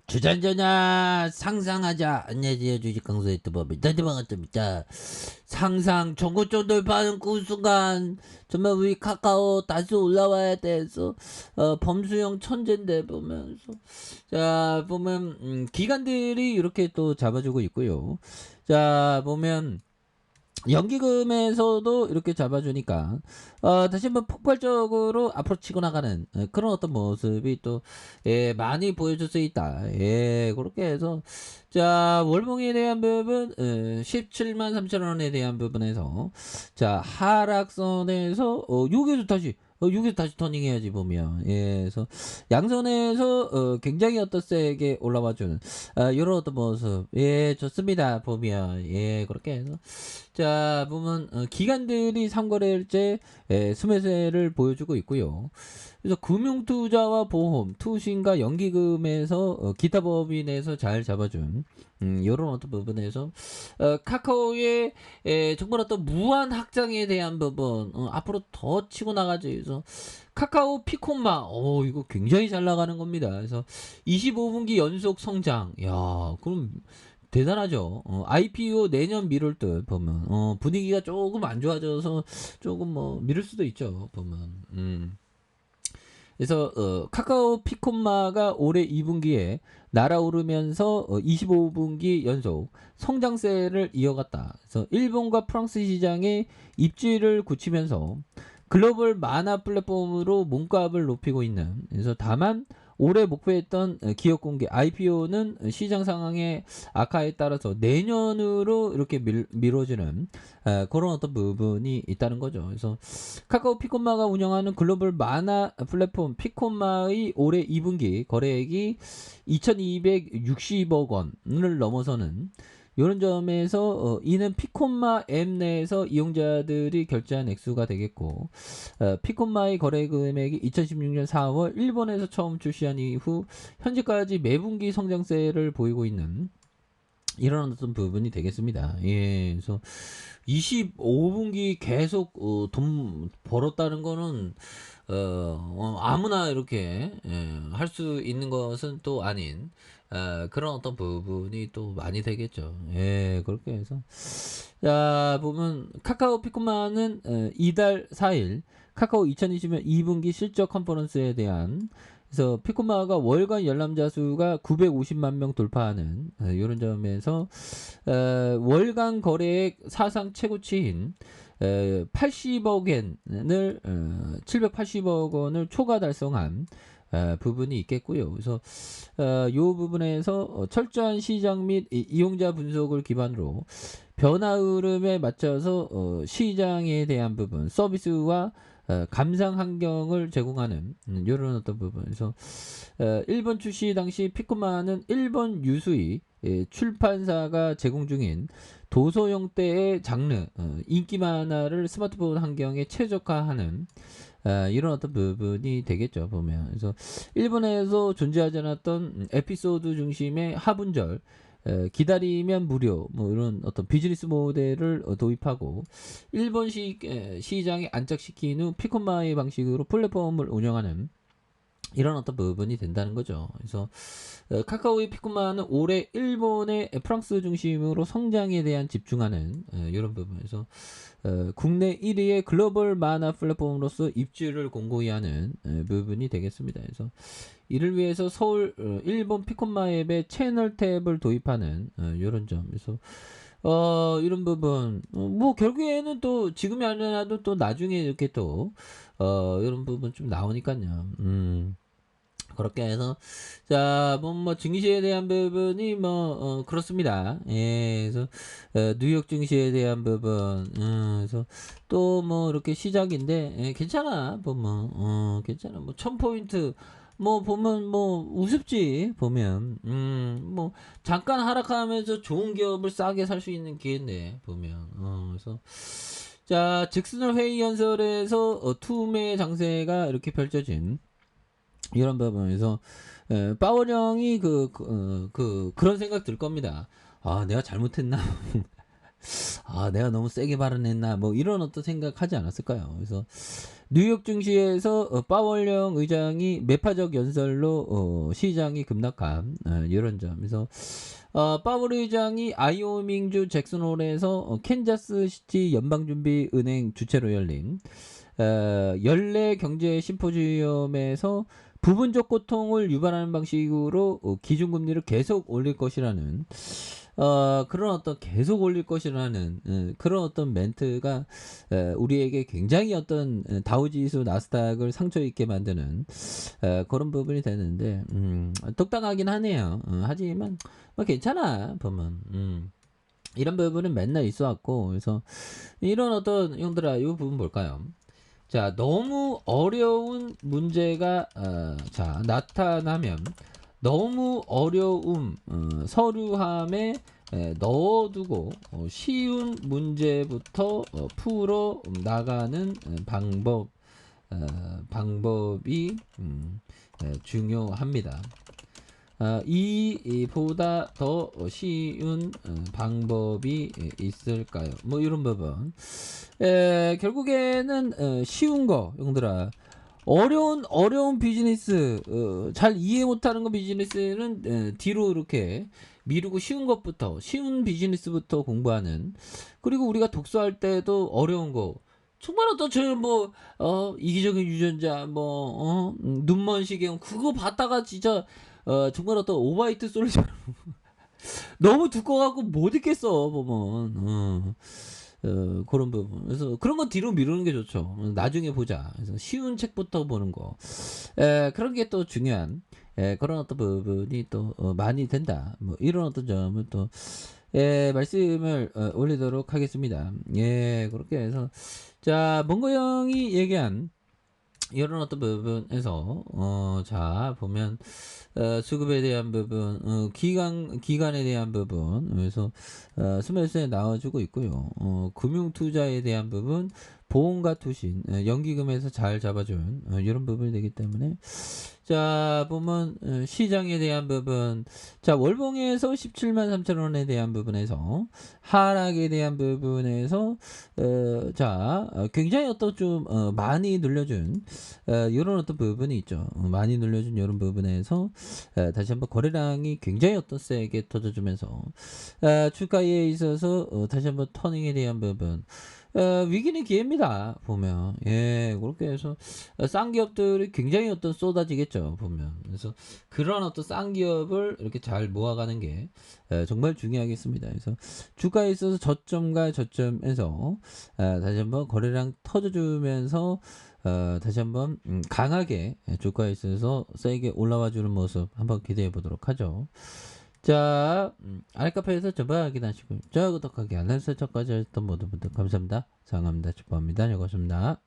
주전전야 상상하자 안녕하세요 주식 강사 유튜버입니다. 반갑습니다. 상상 전고점 돌파하는 그 순간 정말 우리 카카오 다시 올라와야 돼서 범수형 천재인데 보면서 자 보면 기관들이 이렇게 또 잡아주고 있고요. 자 보면 연기금에서도 이렇게 잡아주니까 다시 한번 폭발적으로 앞으로 치고 나가는 그런 어떤 모습이 또 많이 보여줄 수 있다. 그렇게 해서 자 월봉에 대한 부분 17만 3천 원에 대한 부분에서 자 하락선에서 여기서 다시 여기서 다시 터닝해야지 보면 그래서 양선에서 굉장히 어떤 세게 올라와주는 이런 어떤 모습 좋습니다 보면 그렇게 해서 자 보면 기관들이 상거래일제 수매세를 보여주고 있고요. 그래서 금융투자와 보험, 투신과 연기금에서 기타 법인에서 잘 잡아준 이런 어떤 부분에서 카카오의 정말 어떤 무한 확장에 대한 부분 앞으로 더 치고 나가지. 그래서 카카오 피콤마 이거 굉장히 잘 나가는 겁니다. 그래서 25분기 연속 성장. 야 그럼 대단하죠. IPO 내년 미룰 듯 보면 분위기가 조금 안 좋아져서 조금 뭐 미룰 수도 있죠 보면. 그래서 카카오 피콤마가 올해 2분기에 날아오르면서 25분기 연속 성장세를 이어갔다. 그래서 일본과 프랑스 시장에 입지를 굳히면서 글로벌 만화 플랫폼으로 몸값을 높이고 있는. 그래서 다만 올해 목표했던 기업 공개 IPO는 시장 상황의 악화에 따라서 내년으로 이렇게 미뤄지는 그런 어떤 부분이 있다는 거죠. 그래서 카카오 피콤마가 운영하는 글로벌 만화 플랫폼 피콤마의 올해 2분기 거래액이 2,260억 원을 넘어서는 이런 점에서 이는 피콤마 앱 내에서 이용자들이 결제한 액수가 되겠고 피콤마의 거래 금액이 2016년 4월 일본에서 처음 출시한 이후 현재까지 매분기 성장세를 보이고 있는 이런 어떤 부분이 되겠습니다. 그래서 25분기 계속 돈 벌었다는 거는 아무나 이렇게 할 수 있는 것은 또 아닌 그런 어떤 부분이 또 많이 되겠죠. 그렇게 해서 자 보면 카카오 피코마는 이달 4일 카카오 2020년 2분기 실적 컨퍼런스에 대한 그래서 피코마가 월간 열람자 수가 950만 명 돌파하는 이런 점에서 월간 거래액 사상 최고치인 80억 엔을 780억 원을 초과 달성한 부분이 있겠고요. 그래서 이 부분에서 철저한 시장 및 이용자 분석을 기반으로 변화 흐름에 맞춰서 시장에 대한 부분 서비스와 감상 환경을 제공하는 이런 어떤 부분에서 일본 출시 당시 피코마는 일본 유수의 출판사가 제공 중인 도서 형태의 장르 인기 만화를 스마트폰 환경에 최적화하는 이런 어떤 부분이 되겠죠 보면. 그래서 일본에서 존재하지 않았던 에피소드 중심의 하분절 기다리면 무료 뭐 이런 어떤 비즈니스 모델을 도입하고 일본 시장에 안착시킨 후 피콤마의 방식으로 플랫폼을 운영하는 이런 어떤 부분이 된다는 거죠. 그래서 카카오의 피코마는 올해 일본의 프랑스 중심으로 성장에 대한 집중하는 이런 부분에서 국내 1위의 글로벌 만화 플랫폼으로서 입지를 공고히 하는 부분이 되겠습니다. 그래서 이를 위해서 서울 일본 피콤마 앱의 채널 탭을 도입하는 이런 점. 그래서 이런 부분 뭐 결국에는 또 지금이 아니라도 또 나중에 이렇게 또 이런 부분 좀 나오니까요. 그렇게 해서 자 뭐 증시에 대한 부분이 뭐 그렇습니다. 그래서 뉴욕 증시에 대한 부분 그래서 또 뭐 이렇게 시작인데 괜찮아 보면 괜찮아 뭐 1000포인트 뭐 보면 뭐 우습지 보면 뭐 잠깐 하락하면서 좋은 기업을 싸게 살 수 있는 기회인데 보면 그래서 자 잭슨홀 회의 연설에서 투매 장세가 이렇게 펼쳐진 이런 부분에서 파월 형이 그런 생각 들 겁니다. 아 내가 잘못했나 아, 내가 너무 세게 발언했나 뭐 이런 어떤 생각하지 않았을까요? 그래서 뉴욕 증시에서 파월령 의장이 매파적 연설로 시장이 급락한 이런 점에서 파월 의장이 아이오밍주 잭슨홀에서 캔자스시티 연방준비은행 주최로 열린 연례 경제 심포지엄에서 부분적 고통을 유발하는 방식으로 기준금리를 계속 올릴 것이라는 그런 어떤 계속 올릴 것이라는 그런 어떤 멘트가 우리에게 굉장히 어떤 다우지수 나스닥을 상처 입게 만드는 그런 부분이 되는데 똑딱하긴 하네요. 하지만 뭐 괜찮아 보면 이런 부분은 맨날 있어 왔고 그래서 이런 어떤 형들아 이 부분 볼까요? 자, 너무 어려운 문제가 자 나타나면 너무 어려움 서류함에 넣어두고 쉬운 문제부터 풀어 나가는 방법이 중요합니다. 이보다 더 쉬운 방법이 있을까요? 뭐 이런 부분. 결국에는 쉬운 거, 형들아. 어려운 비즈니스, 잘 이해 못하는 거 비즈니스는 뒤로 이렇게 미루고 쉬운 비즈니스부터 공부하는. 그리고 우리가 독서할 때도 어려운 거. 정말 어떤 이기적인 유전자, 눈먼 시경, 그거 봤다가 진짜, 정말 어떤 오바이트 솔루션. 너무 두꺼워갖고 못 읽겠어, 보면. 그런 부분. 그래서 그런 건 뒤로 미루는 게 좋죠. 나중에 보자. 그래서 쉬운 책부터 보는 거. 그런 게 또 중요한, 그런 어떤 부분이 또 많이 된다. 뭐 이런 어떤 점을 또, 말씀을 올리도록 하겠습니다. 예, 그렇게 해서. 자, 몽고 형이 얘기한 이런 어떤 부분에서, 자, 보면, 수급에 대한 부분, 기간에 대한 부분, 그래서, 스멜스에 나와주고 있고요. 금융 투자에 대한 부분, 보험과 투신, 연기금에서 잘 잡아준, 이런 부분이 되기 때문에, 자, 보면, 시장에 대한 부분, 자, 월봉에서 17만 3천 원에 대한 부분에서, 하락에 대한 부분에서, 자, 굉장히 어떤 좀, 많이 눌려준, 이런 어떤 부분이 있죠. 많이 눌려준 이런 부분에서, 다시 한번 거래량이 굉장히 어떤 세게 터져주면서, 주가에 있어서, 다시 한번 터닝에 대한 부분, 위기는 기회입니다. 보면 그렇게 해서 싼 기업들이 굉장히 어떤 쏟아지겠죠. 보면 그래서 그런 어떤 싼 기업을 이렇게 잘 모아가는 게 정말 중요하겠습니다. 그래서 주가에 있어서 저점과 저점에서 다시 한번 거래량 터져주면서 다시 한번 강하게 주가에 있어서 세게 올라와주는 모습 한번 기대해 보도록 하죠. 자, 아랫카페에서 저번 확인하시고, 저 구독하기, 알람 설정까지 하셨던 모든 분들 감사합니다. 사랑합니다. 축복합니다. 여기까지입니다.